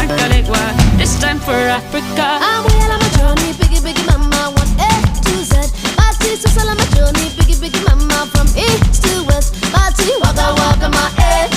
Caligua. This time for Africa. I'm well on my journey, biggie, biggie mama, one A to Z. Party, so on my journey, biggie, biggie mama, from east to west. Party, waka, waka, my A